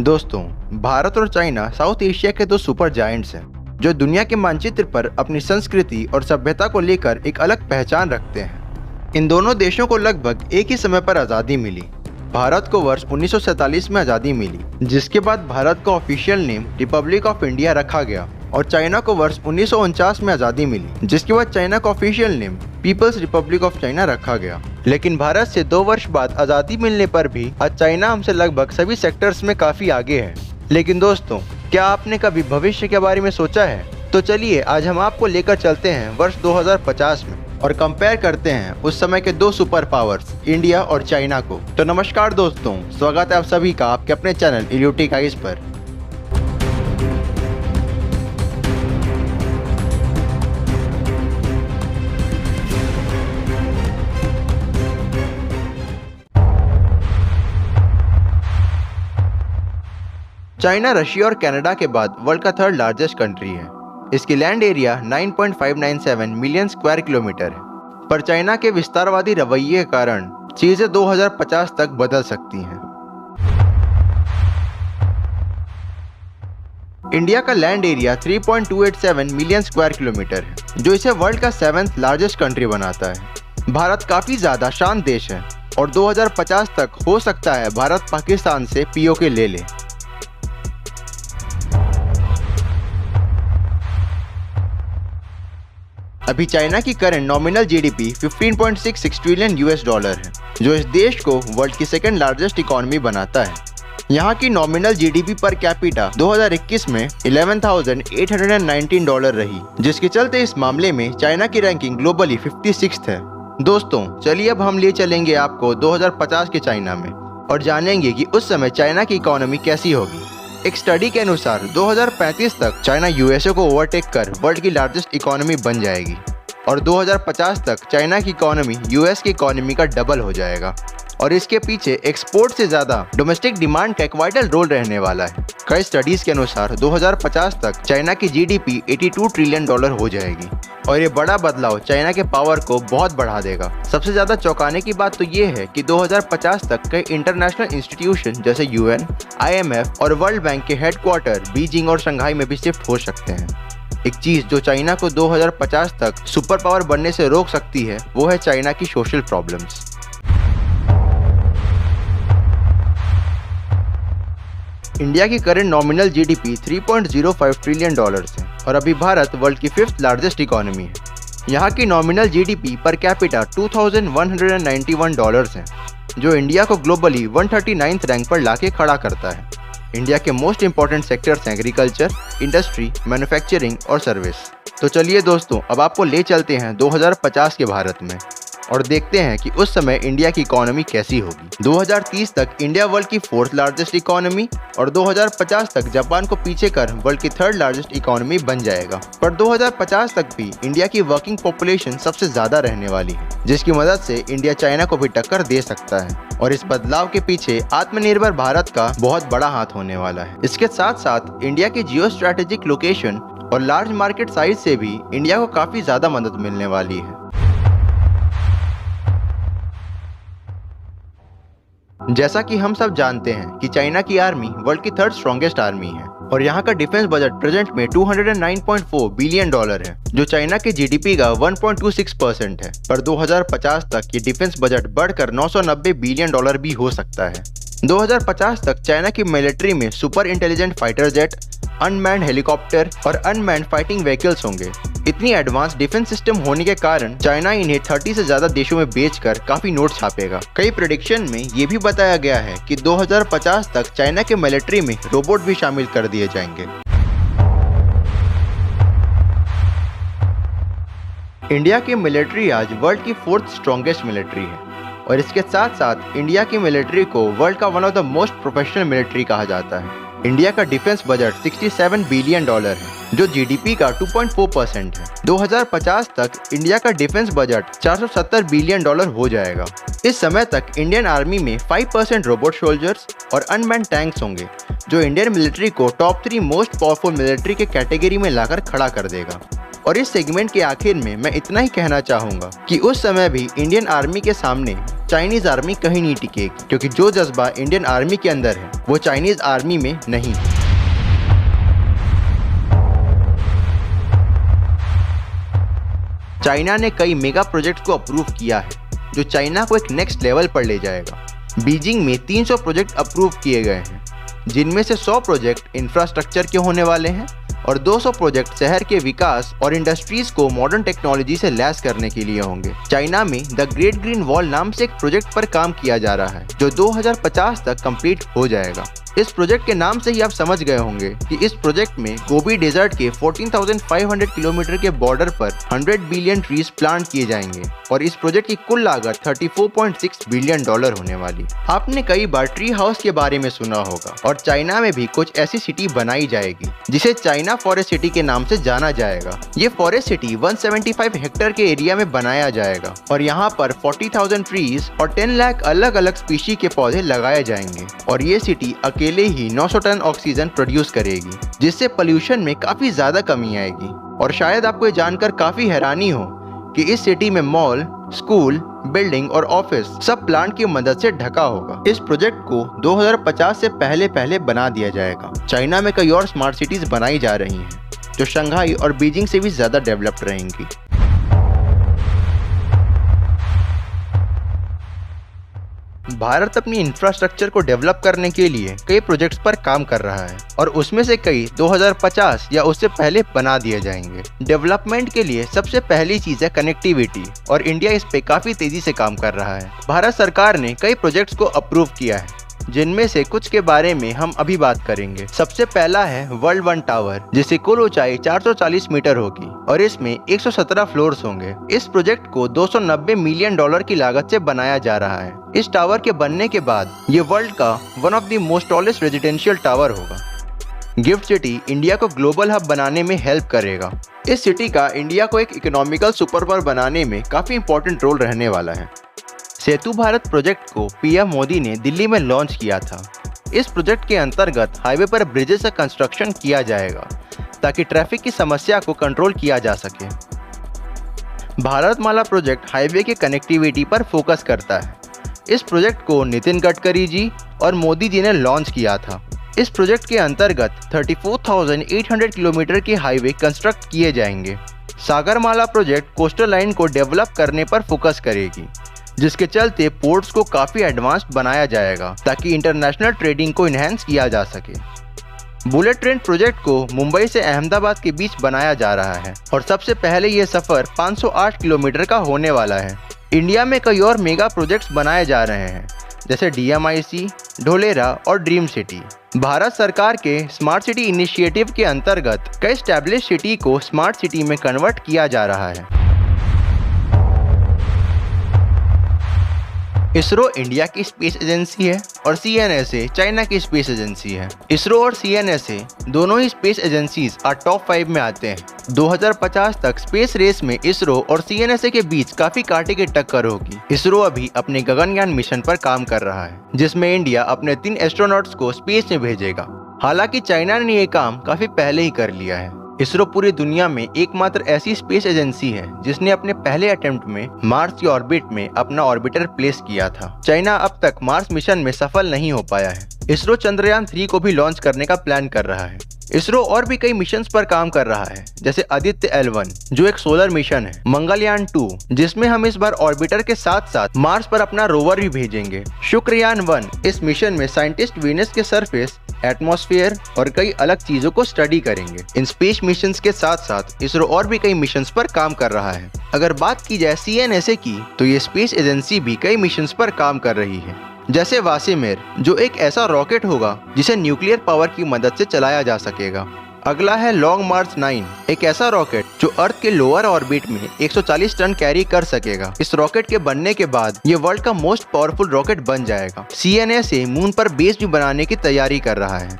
दोस्तों, भारत और China south Asia के दो सुपर जायंट्स हैं जो दुनिया के मानचित्र पर अपनी संस्कृति और सभ्यता को लेकर एक अलग पहचान रखते हैं। इन दोनों देशों को लगभग एक ही समय पर आज़ादी मिली। भारत को वर्ष 1947 में आज़ादी मिली, जिसके बाद भारत का official name Republic of India रखा गया और चाइना को वर्ष 1949 में आज़ादी मिली, जिसके बाद चाइना का official name people's republic of China रखा गया। लेकिन भारत से 2 वर्ष बाद आज़ादी मिलने पर भी आज चाइना हमसे लगभग सभी सेक्टर्स में काफ़ी आगे है। लेकिन दोस्तों, क्या आपने कभी भविष्य के बारे में सोचा है? तो चलिए आज हम आपको लेकर चलते हैं वर्ष 2050 में और कंपेयर करते हैं उस समय के दो सुपर पावर्स इंडिया और चाइना को। तो नमस्कार दोस्तों, स्वागत है आप सभी का आपके अपने चैनल इल्यूटिक आइज पर। चाइना रशिया और कनाडा के बाद वर्ल्ड का 3rd लार्जेस्ट कंट्री है। इसकी land area 9.597 million square kilometre है, पर चाइना के विस्तारवादी रवैये के कारण चीजें 2050 तक बदल सकती हैं। इंडिया का land area 3.287 million square kilometre है, जो इसे वर्ल्ड का 7th लार्जेस्ट कंट्री बनाता है। भारत काफी ज्यादा शांत देश है और 2050 तक हो सकता है भारत पाकिस्तान से पीओके ले ले। अभी चाइना की current nominal GDP 15.66 trillion US dollar है, जो इस देश को वर्ल्ड की 2nd लार्जेस्ट इकोनॉमी बनाता है। यहाँ की नॉमिनल जीडीपी पर कैपिटा 2021 में $11,819 रही, जिसके चलते इस मामले में चाइना की रैंकिंग ग्लोबली 56th है। दोस्तों, चलिए अब हम ले चलेंगे आपको 2050 के चाइना में और जानेंगे कि उस समय चाइना की इकोनॉमी कैसी होगी। एक स्टडी के अनुसार 2035 तक चाइना यूएसए को ओवरटेक कर वर्ल्ड की लार्जेस्ट इकोनॉमी बन जाएगी और 2050 तक चाइना की इकोनॉमी यूएस की इकोनॉमी का डबल हो जाएगा और इसके पीछे एक्सपोर्ट से ज्यादा डोमेस्टिक डिमांड का एक वाइटल रोल रहने वाला है। कई स्टडीज के अनुसार 2050 तक चाइना की जीडीपी $82 ट्रिलियन हो जाएगी और ये बड़ा बदलाव चाइना के पावर को बहुत बढ़ा देगा। सबसे ज्यादा चौंकाने की बात तो ये है कि 2050 तक कई इंटरनेशनल इंस्टीट्यूशन जैसे यूएन, IMF और वर्ल्ड बैंक के हेडक्वार्टर बीजिंग और शंघाई में भी शिफ्ट हो सकते हैं। एक चीज जो चाइना को 2050 तक सुपर पावर बनने से रोक सकती है वो है चाइना की सोशल प्रॉब्लम्स। इंडिया की current nominal GDP 3.05 trillion dollars है और अभी भारत वर्ल्ड की 5th लार्जेस्ट इकोनॉमी है। यहाँ की नॉमिनल जीडीपी पर कैपिटा $2,191 है, जो इंडिया को ग्लोबली 139th रैंक पर लाके खड़ा करता है। इंडिया के मोस्ट इंपॉर्टेंट सेक्टर्स हैं एग्रीकल्चर, इंडस्ट्री, मैन्युफैक्चरिंग और सर्विस। तो चलिए दोस्तों, अब आपको ले चलते हैं 2050 के भारत में और देखते हैं कि उस समय इंडिया की इकोनॉमी कैसी होगी। 2030 तक इंडिया वर्ल्ड की 4th लार्जेस्ट इकोनॉमी और 2050 तक जापान को पीछे कर वर्ल्ड की 3rd लार्जेस्ट इकोनॉमी बन जाएगा। पर 2050 तक भी इंडिया की वर्किंग पॉपुलेशन सबसे ज्यादा रहने वाली है, जिसकी मदद से इंडिया चाइना को भी टक्कर दे सकता है और इस बदलाव के पीछे आत्मनिर्भर भारत का बहुत बड़ा हाथ होने वाला है। इसके साथ साथ इंडिया की जियो स्ट्रैटेजिक लोकेशन और लार्ज मार्केट साइज से भी इंडिया को काफी ज्यादा मदद मिलने वाली है। जैसा कि हम सब जानते हैं कि चाइना की आर्मी वर्ल्ड की 3rd स्ट्रॉन्गेस्ट आर्मी है और यहाँ का डिफेंस बजट प्रेजेंट में $209.4 बिलियन है, जो चाइना के जीडीपी का 1.26% है। पर 2050 तक ये डिफेंस बजट बढ़कर $990 बिलियन भी हो सकता है। 2050 तक चाइना की मिलिट्री में super intelligent fighter jet, unmanned helicopter और अनमैन्ड फाइटिंग व्हीकल्स होंगे। इतनी एडवांस डिफेंस सिस्टम होने के कारण चाइना इन्हें 30 से ज्यादा देशों में बेचकर काफी नोट छापेगा। कई प्रेडिक्शन में ये भी बताया गया है कि 2050 तक चाइना के मिलिट्री में रोबोट भी शामिल कर दिए जाएंगे। इंडिया की मिलिट्री आज वर्ल्ड की 4th स्ट्रॉन्गेस्ट मिलिट्री है और इसके साथ साथ इंडिया की मिलिट्री को वर्ल्ड का one of the most professional military कहा जाता है। इंडिया का डिफेंस बजट $67 बिलियन है, जो जीडीपी का 2.4% है। 2050 तक इंडिया का डिफेंस बजट $470 बिलियन हो जाएगा। इस समय तक इंडियन आर्मी में 5% रोबोट सोल्जर्स और अनमैन्ड टैंक्स होंगे, जो इंडियन मिलिट्री को टॉप 3 मोस्ट पावरफुल मिलिट्री के कैटेगरी में लाकर खड़ा कर देगा। और इस सेगमेंट के आखिर में मैं इतना ही कहना चाहूँगा कि उस समय भी इंडियन आर्मी के सामने चाइनीज आर्मी कहीं नहीं टिकेगी, क्योंकि जो जज्बा इंडियन आर्मी के अंदर है वो चाइनीज आर्मी में नहीं। चाइना ने कई मेगा प्रोजेक्ट्स को अप्रूव किया है जो चाइना को एक नेक्स्ट लेवल पर ले जाएगा। बीजिंग में 300 प्रोजेक्ट अप्रूव किए गए हैं, जिनमें से 100 प्रोजेक्ट इंफ्रास्ट्रक्चर के होने वाले हैं और 200 प्रोजेक्ट शहर के विकास और इंडस्ट्रीज को मॉडर्न टेक्नोलॉजी से लैस करने के लिए होंगे। चाइना में द ग्रेट ग्रीन वॉल नाम से एक प्रोजेक्ट पर काम किया जा रहा है जो 2050 तक कंप्लीट हो जाएगा। इस प्रोजेक्ट के नाम से ही आप समझ गए होंगे कि इस प्रोजेक्ट में गोबी डेजर्ट के 14,500 किलोमीटर के बॉर्डर पर 100 बिलियन ट्रीज प्लांट किए जाएंगे और इस प्रोजेक्ट की कुल लागत $34.6 बिलियन होने वाली। आपने कई बार ट्री हाउस के बारे में सुना होगा और चाइना में भी कुछ ऐसी सिटी बनाई जाएगी जिसे चाइना फॉरेस्ट सिटी के नाम से जाना जाएगा। ये फॉरेस्ट सिटी 175 हेक्टेयर के एरिया में बनाया जाएगा और यहाँ पर 40,000 ट्रीज और 10 लाख अलग अलग स्पीशी के पौधे लगाए जाएंगे और ये सिटी अकेले ही 900 टन ऑक्सीजन प्रोड्यूस करेगी, जिससे पोल्यूशन में काफी ज्यादा कमी आएगी। और शायद आपको ये जानकर काफी हैरानी हो कि इस सिटी में मॉल, स्कूल, बिल्डिंग और ऑफिस सब प्लांट की मदद से ढका होगा। इस प्रोजेक्ट को 2050 से पहले बना दिया जाएगा। चाइना में कई और स्मार्ट सिटीज बनाई जा रही हैं जो शंघाई और बीजिंग से भी ज्यादा डेवलप्ड रहेंगी। भारत अपनी इंफ्रास्ट्रक्चर को डेवलप करने के लिए कई प्रोजेक्ट्स पर काम कर रहा है और उसमें से कई 2050 या उससे पहले बना दिए जाएंगे। डेवलपमेंट के लिए सबसे पहली चीज है कनेक्टिविटी और इंडिया इस पे काफी तेजी से काम कर रहा है। भारत सरकार ने कई प्रोजेक्ट्स को अप्रूव किया है, जिनमें से कुछ के बारे में हम अभी बात करेंगे। सबसे पहला है वर्ल्ड वन टावर, जिसकी कुल ऊंचाई 440 मीटर होगी और इसमें 117 फ्लोर्स होंगे। इस प्रोजेक्ट को $290 मिलियन की लागत से बनाया जा रहा है। इस टावर के बनने के बाद ये वर्ल्ड का one of the most tallest residential tower होगा। गिफ्ट सिटी इंडिया को ग्लोबल हब बनाने में हेल्प करेगा। इस सिटी का इंडिया को एक इकोनॉमिकल सुपर पावर बनाने में काफी इंपॉर्टेंट रोल रहने वाला है। सेतु भारत प्रोजेक्ट को पीएम मोदी ने दिल्ली में लॉन्च किया था। इस प्रोजेक्ट के अंतर्गत हाईवे पर ब्रिजेस का कंस्ट्रक्शन किया जाएगा ताकि ट्रैफिक की समस्या को कंट्रोल किया जा सके। भारतमाला प्रोजेक्ट हाईवे की कनेक्टिविटी पर फोकस करता है। इस प्रोजेक्ट को नितिन गडकरी जी और मोदी जी ने लॉन्च किया था। इस प्रोजेक्ट के अंतर्गत 34,800 किलोमीटर के हाईवे कंस्ट्रक्ट किए जाएंगे। सागरमाला प्रोजेक्ट कोस्टल लाइन को डेवलप करने पर फोकस करेगी, जिसके चलते पोर्ट्स को काफी एडवांस्ड बनाया जाएगा ताकि इंटरनेशनल ट्रेडिंग को इनहेंस किया जा सके। बुलेट ट्रेन प्रोजेक्ट को मुंबई से अहमदाबाद के बीच बनाया जा रहा है और सबसे पहले ये सफर 508 किलोमीटर का होने वाला है। इंडिया में कई और मेगा प्रोजेक्ट्स बनाए जा रहे हैं, जैसे DMIC, ढोलेरा और ड्रीम सिटी। भारत सरकार के स्मार्ट सिटी इनिशिएटिव के अंतर्गत कई एस्टैब्लिश सिटी को स्मार्ट सिटी में कन्वर्ट किया जा रहा है। इसरो इंडिया की स्पेस एजेंसी है और CNSA चाइना की स्पेस एजेंसी है। इसरो और CNSA दोनों ही स्पेस एजेंसीज टॉप 5 में आते हैं। 2050 तक स्पेस रेस में इसरो और CNSA के बीच काफी कांटे की टक्कर होगी। इसरो अभी अपने गगनयान मिशन पर काम कर रहा है, जिसमें इंडिया अपने 3 एस्ट्रोनॉट्स को स्पेस में भेजेगा। हालांकि चाइना ने ये काम काफी पहले ही कर लिया है। इसरो पूरी दुनिया में एकमात्र ऐसी स्पेस एजेंसी है जिसने अपने पहले अटेम्प्ट में मार्स की ऑर्बिट में अपना ऑर्बिटर प्लेस किया था। चाइना अब तक मार्स मिशन में सफल नहीं हो पाया है। इसरो चंद्रयान 3 को भी लॉन्च करने का प्लान कर रहा है। इसरो और भी कई मिशंस पर काम कर रहा है, जैसे आदित्य L1 जो एक सोलर मिशन है, मंगलयान 2 जिसमें हम इस बार ऑर्बिटर के साथ साथ मार्स पर अपना रोवर भी भेजेंगे, शुक्रयान 1 इस मिशन में साइंटिस्ट वीनस के सरफेस, एटमॉस्फेयर और कई अलग चीजों को स्टडी करेंगे। इन स्पेस मिशंस के साथ साथ इसरो और भी कई मिशंस पर काम कर रहा है। अगर बात की जाए CNSA की, तो ये स्पेस एजेंसी भी कई मिशंस पर काम कर रही है, जैसे वासिमिर जो एक ऐसा रॉकेट होगा जिसे न्यूक्लियर पावर की मदद से चलाया जा सकेगा। अगला है लॉन्ग मार्च 9, एक ऐसा रॉकेट जो अर्थ के लोअर ऑर्बिट में 140 टन कैरी कर सकेगा। इस रॉकेट के बनने के बाद ये वर्ल्ड का मोस्ट पावरफुल रॉकेट बन जाएगा। CNSA मून पर बेस भी बनाने की तैयारी कर रहा है।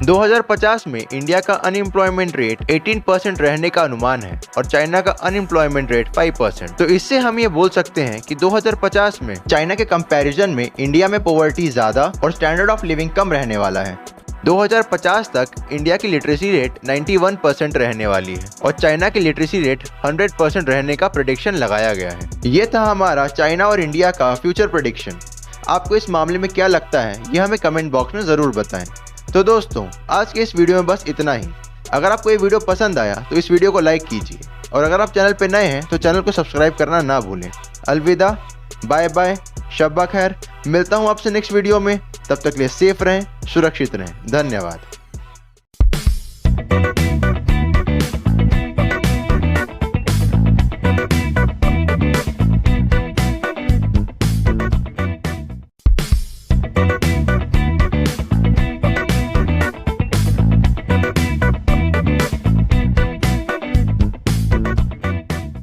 2050 में इंडिया का अनएम्प्लॉयमेंट रेट 18% रहने का अनुमान है और चाइना का अनएम्प्लॉयमेंट रेट 5%। तो इससे हम ये बोल सकते हैं कि 2050 में चाइना के कंपैरिजन में इंडिया में पॉवर्टी ज्यादा और स्टैंडर्ड ऑफ लिविंग कम रहने वाला है। 2050 तक इंडिया की लिटरेसी रेट 91% रहने वाली है और चाइना की लिटरेसी रेट 100% रहने का प्रेडिक्शन लगाया गया है। ये था हमारा चाइना और इंडिया का फ्यूचर प्रेडिक्शन। आपको इस मामले में क्या लगता है, ये हमें कमेंट बॉक्स में ज़रूर बताएं। तो दोस्तों, आज के इस वीडियो में बस इतना ही। अगर आपको ये वीडियो पसंद आया तो इस वीडियो को लाइक कीजिए और अगर आप चैनल पर नए हैं तो चैनल को सब्सक्राइब करना ना भूलें। अलविदा, बाय बाय, शब्बा खैर। मिलता हूँ आपसे नेक्स्ट वीडियो में। तब तक के लिए सेफ रहें, सुरक्षित रहें। धन्यवाद।